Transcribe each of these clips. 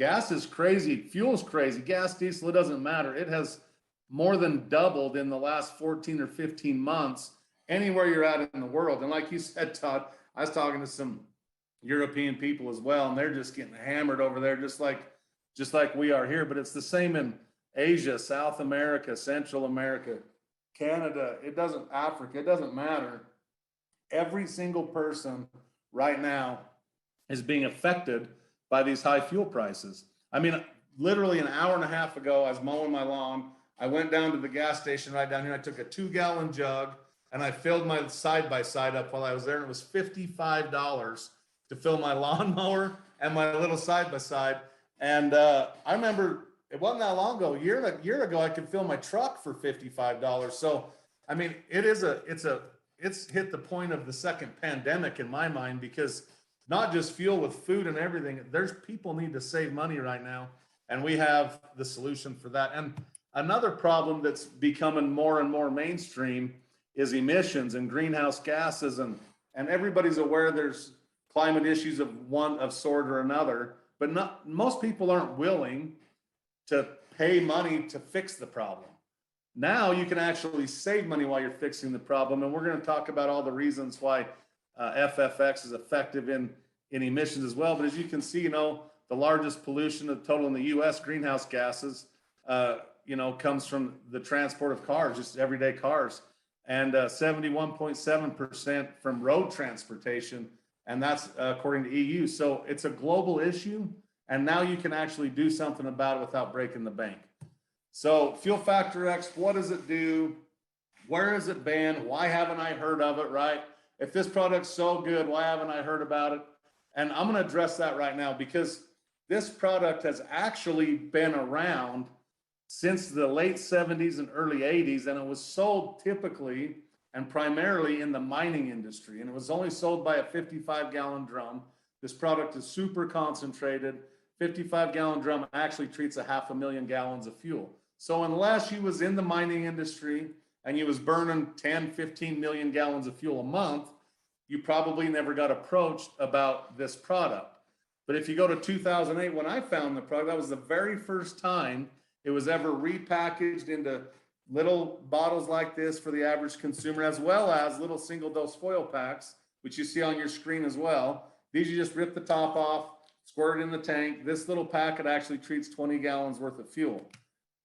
Gas is crazy. Fuel's crazy. Gas, diesel, it doesn't matter. It has more than doubled in the last 14 or 15 months anywhere you're at in the world. And like you said, Todd, I was talking to some European people as well, and they're just getting hammered over there, just like we are here. But it's the same in Asia, South America, Central America, Canada. Africa, it doesn't matter. Every single person right now is being affected by these high fuel prices. I mean, literally an hour and a half ago, I was mowing my lawn. I went down to the gas station right down here. I took a 2-gallon jug and I filled my side-by-side up while I was there. And it was $55 to fill my lawnmower and my little side-by-side. And I remember it wasn't that long ago, a year ago, I could fill my truck for $55. So, I mean, it's hit the point of the second pandemic in my mind, because not just fuel, with food and everything, there's people need to save money right now. And we have the solution for that. And another problem that's becoming more and more mainstream is emissions and greenhouse gases. And everybody's aware there's climate issues of one sort or another, but most people aren't willing to pay money to fix the problem. Now you can actually save money while you're fixing the problem. And we're going to talk about all the reasons why FFX is effective in emissions as well. But as you can see, the largest pollution of total in the U.S. greenhouse gases, comes from the transport of cars, just everyday cars, and 71.7% from road transportation. And that's according to EU. So it's a global issue. And now you can actually do something about it without breaking the bank. So Fuel Factor X, what does it do? Where is it banned? Why haven't I heard of it, right? If this product's so good, why haven't I heard about it? And I'm going to address that right now, because this product has actually been around since the late 70s and early 80s, and it was sold typically and primarily in the mining industry. And it was only sold by a 55-gallon drum. This product is super concentrated. 55-gallon drum actually treats 500,000 gallons of fuel. So unless you was in the mining industry and you was burning 10, 15 million gallons of fuel a month, you probably never got approached about this product. But if you go to 2008, when I found the product, that was the very first time it was ever repackaged into little bottles like this for the average consumer, as well as little single-dose foil packs, which you see on your screen as well. These, you just rip the top off, squirt it in the tank. This little packet actually treats 20 gallons worth of fuel.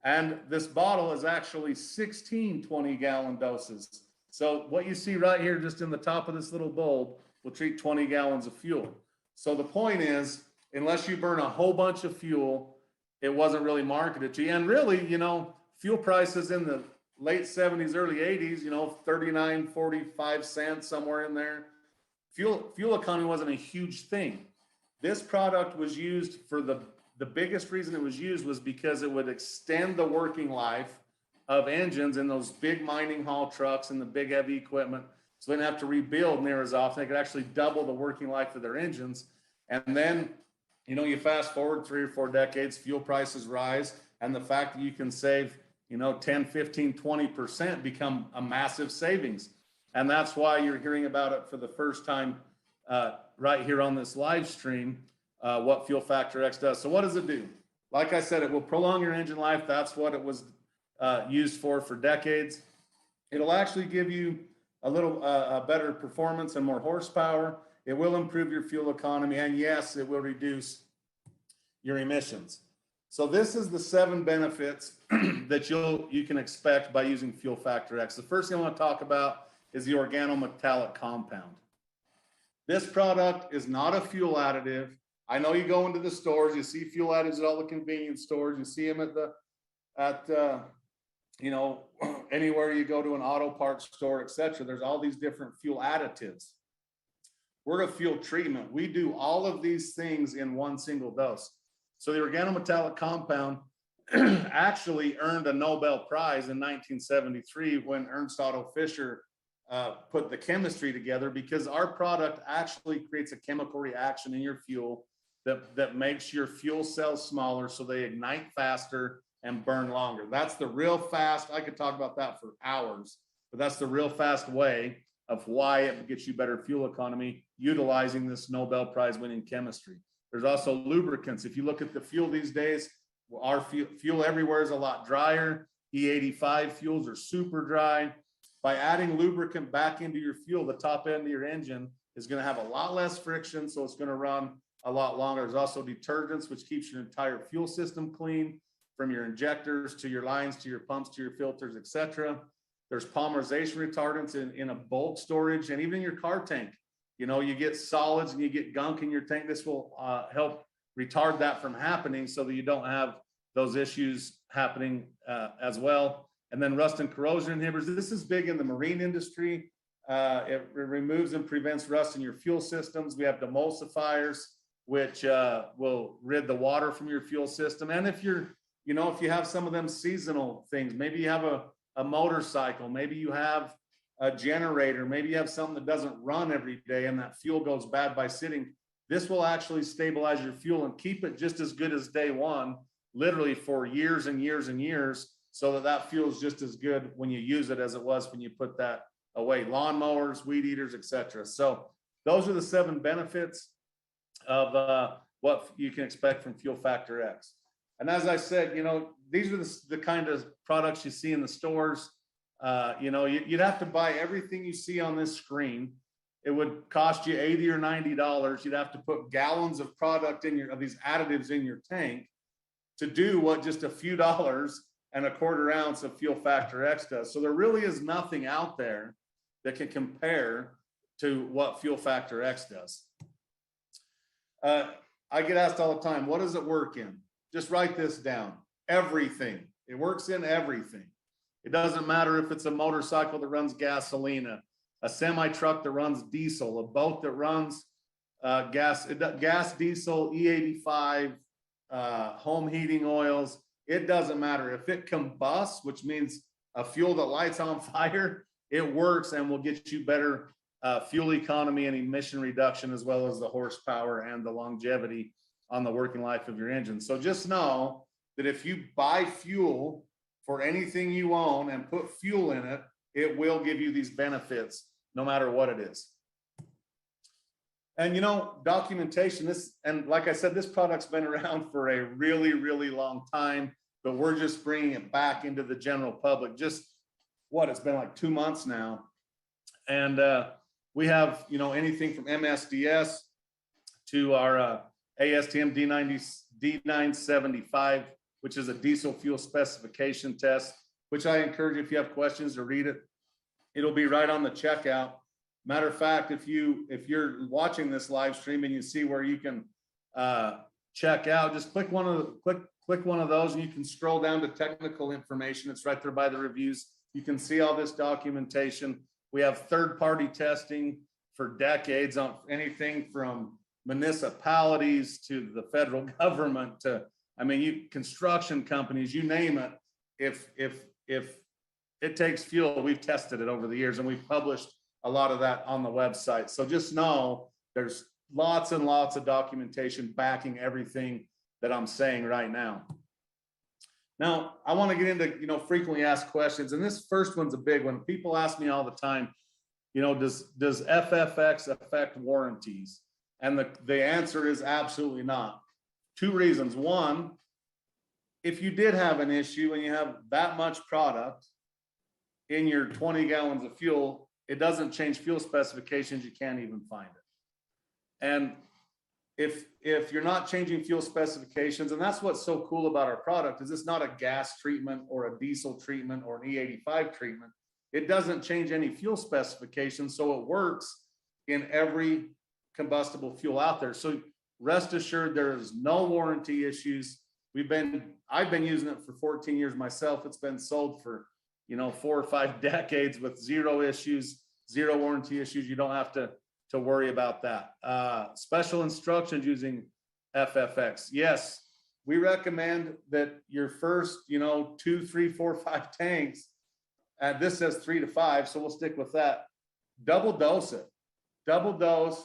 And this bottle is actually 16 20-gallon doses. So what you see right here, just in the top of this little bulb, will treat 20 gallons of fuel. So the point is, unless you burn a whole bunch of fuel, it wasn't really marketed to you. And really, fuel prices in the late 70s, early 80s, 39, 45 cents, somewhere in there. Fuel economy wasn't a huge thing. This product was used for the biggest reason it was used was because it would extend the working life of engines in those big mining haul trucks and the big heavy equipment. So they didn't have to rebuild near as often. They could actually double the working life of their engines. And then, you fast forward 3 or 4 decades, fuel prices rise. And the fact that you can save, 10, 15, 20% become a massive savings. And that's why you're hearing about it for the first time right here on this live stream, what Fuel Factor X does. So what does it do? Like I said, it will prolong your engine life. That's what it was used for decades. It'll actually give you a little better performance and more horsepower. It will improve your fuel economy. And yes, it will reduce your emissions. So this is the 7 benefits that you can expect by using Fuel Factor X. The first thing I want to talk about is the organometallic compound. This product is not a fuel additive. I know you go into the stores, you see fuel additives at all the convenience stores, you see them anywhere you go to an auto parts store, etc. There's all these different fuel additives. We're a fuel treatment. We do all of these things in one single dose. So the organometallic compound actually earned a Nobel Prize in 1973 when Ernst Otto Fischer put the chemistry together, because our product actually creates a chemical reaction in your fuel that makes your fuel cells smaller so they ignite faster and burn longer. That's the real fast, I could talk about that for hours, but that's the real fast way of why it gets you better fuel economy utilizing this Nobel Prize winning chemistry. There's also lubricants. If you look at the fuel these days, our fuel everywhere is a lot drier. E85 fuels are super dry. By adding lubricant back into your fuel, the top end of your engine is going to have a lot less friction, so it's going to run a lot longer. There's also detergents, which keeps your entire fuel system clean, from your injectors to your lines to your pumps to your filters, etc. There's polymerization retardants in a bulk storage and even in your car tank. You know, you get solids and you get gunk in your tank. This will help retard that from happening so that you don't have those issues happening as well. And then rust and corrosion inhibitors. This is big in the marine industry. It removes and prevents rust in your fuel systems. We have demulsifiers, which will rid the water from your fuel system. And if you're, you know, if you have some of them seasonal things, maybe you have a motorcycle, maybe you have a generator, maybe you have something that doesn't run every day and that fuel goes bad by sitting, this will actually stabilize your fuel and keep it just as good as day one, literally for years and years and years, so that that fuel is just as good when you use it as it was when you put that away. Lawnmowers, weed eaters, etc. So those are the 7 benefits of what you can expect from Fuel Factor X. And as I said, you know, these are the kind of products you see in the stores. You know, you'd have to buy everything you see on this screen. It would cost you $80 or $90. You'd have to put gallons of product in of these additives in your tank to do what just a few dollars and a quarter ounce of Fuel Factor X does. So there really is nothing out there that can compare to what Fuel Factor X does. I get asked all the time, what does it work in? Just write this down. Everything. It works in everything. It doesn't matter if it's a motorcycle that runs gasoline, a semi truck that runs diesel, a boat that runs gas, diesel, E85, home heating oils. It doesn't matter. If it combusts, which means a fuel that lights on fire, it works and will get you better fuel economy and emission reduction, as well as the horsepower and the longevity on the working life of your engine. So just know that if you buy fuel for anything you own and put fuel in it, it will give you these benefits no matter what it is. And you know, documentation, and like I said, this product's been around for a really, really long time, but we're just bringing it back into the general public. Just it's been like 2 months now. And we have, you know, anything from MSDS to our ASTM D975, which is a diesel fuel specification test, which I encourage you, if you have questions, to read it. It'll be right on the checkout. Matter of fact, if you're watching this live stream and you see where you can check out, just click one of those and you can scroll down to technical information. It's right there by the reviews. You can see all this documentation. We have third-party testing for decades on anything from municipalities to the federal government to, I mean, construction companies, you name it. If it takes fuel, we've tested it over the years and we've published a lot of that on the website. So just know there's lots and lots of documentation backing everything that I'm saying right now. Now, I want to get into, you know, frequently asked questions. And this first one's a big one. People ask me all the time, you know, does FFX affect warranties? And the answer is absolutely not. 2 reasons. One, if you did have an issue and you have that much product in your 20 gallons of fuel, it doesn't change fuel specifications. You can't even find it. And if you're not changing fuel specifications, and that's what's so cool about our product, is it's not a gas treatment or a diesel treatment or an E85 treatment. It doesn't change any fuel specifications, so it works in every combustible fuel out there. So rest assured, there's no warranty issues. I've been using it for 14 years myself. It's been sold for, you know, 4 or 5 decades with 0 issues, 0 warranty issues. You don't have to worry about that. Special instructions using FFX. Yes, we recommend that your first, you know, 2, 3, 4, 5 tanks, and this says 3 to 5, so we'll stick with that. Double dose it. Double dose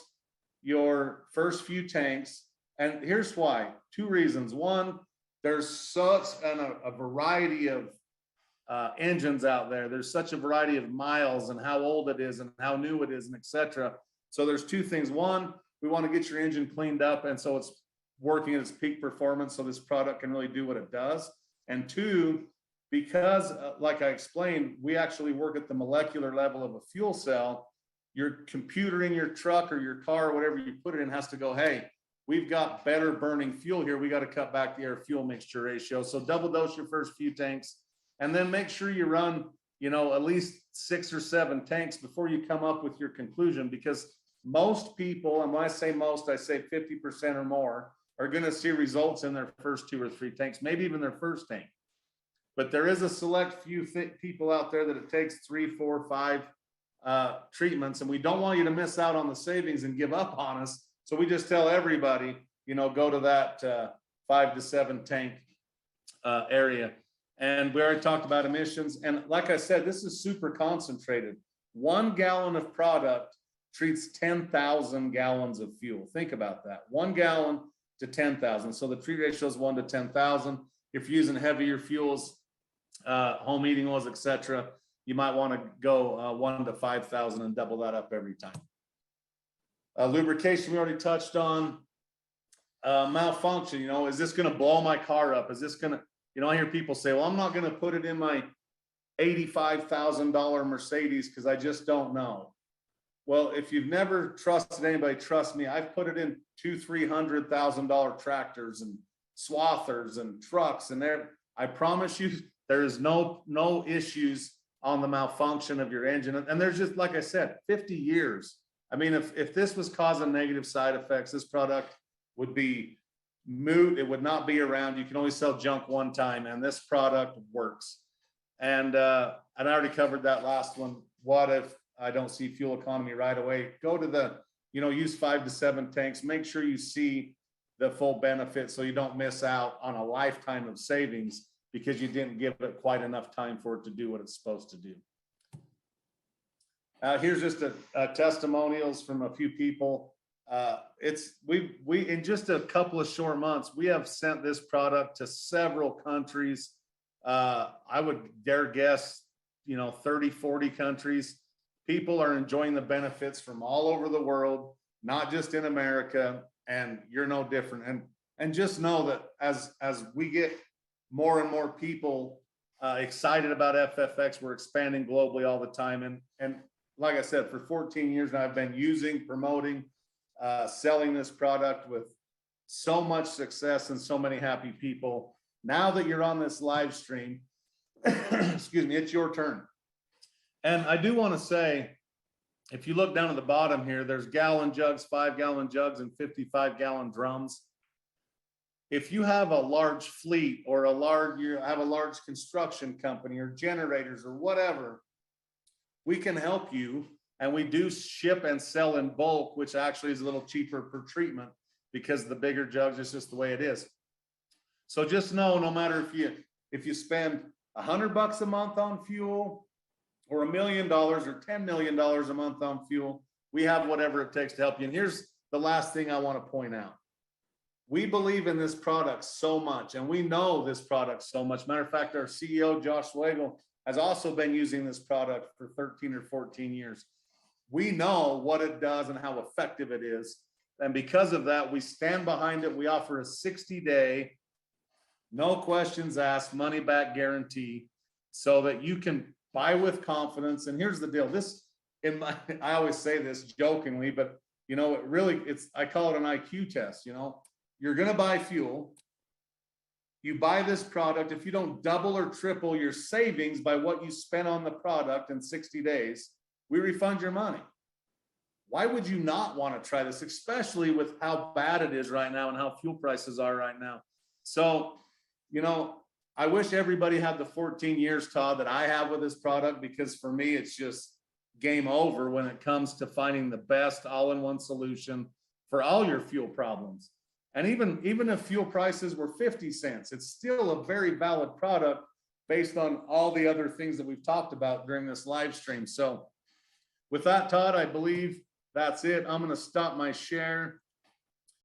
your first few tanks. And here's why. 2 reasons. One, there's such a variety of engines out there. There's such a variety of miles and how old it is and how new it is and etc. So there's 2 things. One, we want to get your engine cleaned up, and so it's working at its peak performance so this product can really do what it does. And two, because like I explained, we actually work at the molecular level of a fuel cell. Your computer in your truck or your car, or whatever you put it in, has to go, hey, we've got better burning fuel here. We got to cut back the air fuel mixture ratio. So double dose your first few tanks, and then make sure you run, at least 6 or 7 tanks before you come up with your conclusion, because most people, and when I say most, I say 50% or more, are going to see results in their first 2 or 3 tanks, maybe even their first tank. But there is a select few people out there that it takes 3, 4, 5 treatments, and we don't want you to miss out on the savings and give up on us. So we just tell everybody, go to that 5 to 7 tank area. And we already talked about emissions. And like I said, this is super concentrated. 1 gallon of product treats 10,000 gallons of fuel. Think about that. 1 gallon to 10,000. So the treat ratio is 1 to 10,000. If you're using heavier fuels, home heating oils, etc., you might want to go 1 to 5,000 and double that up every time. Lubrication we already touched on. Malfunction, is this going to blow my car up? Is this going to, I hear people say, well, I'm not going to put it in my $85,000 Mercedes because I just don't know. Well, if you've never trusted anybody, trust me, I've put it in $200,000-$300,000 tractors and swathers and trucks, and I promise you, there is no issues on the malfunction of your engine. And there's just, like I said, 50 years. I mean, if this was causing negative side effects, this product would be moot. It would not be around. You can only sell junk one time, and this product works. And I already covered that last one. What if I don't see fuel economy right away? Go to the, use 5 to 7 tanks. Make sure you see the full benefit so you don't miss out on a lifetime of savings because you didn't give it quite enough time for it to do what it's supposed to do. Here's just a testimonials from a few people. We in just a couple of short months, we have sent this product to several countries. I would dare guess, 30, 40 countries. People are enjoying the benefits from all over the world, not just in America, and you're no different. And just know that as we get more and more people excited about FFX, we're expanding globally all the time. And like I said, for 14 years now, I've been using, promoting, selling this product with so much success and so many happy people. Now that you're on this live stream, excuse me, it's your turn. And I do want to say, if you look down at the bottom here, there's gallon jugs, 5-gallon jugs, and 55-gallon drums. If you have a large fleet or you have a large construction company or generators or whatever, we can help you. And we do ship and sell in bulk, which actually is a little cheaper per treatment because the bigger jugs is just the way it is. So just know, no matter if you spend $100 a month on fuel or $1 million or $10 million a month on fuel, we have whatever it takes to help you. And here's the last thing I want to point out. We believe in this product so much, and we know this product so much. Matter of fact, our CEO, Josh Swagel, has also been using this product for 13 or 14 years. We know what it does and how effective it is. And because of that, we stand behind it. We offer a 60-day, no questions asked, money back guarantee so that you can buy with confidence. And here's the deal. I always say this jokingly, but I call it an IQ test. You're going to buy fuel. You buy this product. If you don't double or triple your savings by what you spent on the product in 60 days, we refund your money. Why would you not want to try this, especially with how bad it is right now and how fuel prices are right now? So, I wish everybody had the 14 years, Todd, that I have with this product, because for me, it's just game over when it comes to finding the best all-in-one solution for all your fuel problems. And even if fuel prices were 50 cents, it's still a very valid product based on all the other things that we've talked about during this live stream. So with that, Todd, I believe that's it. I'm going to stop my share.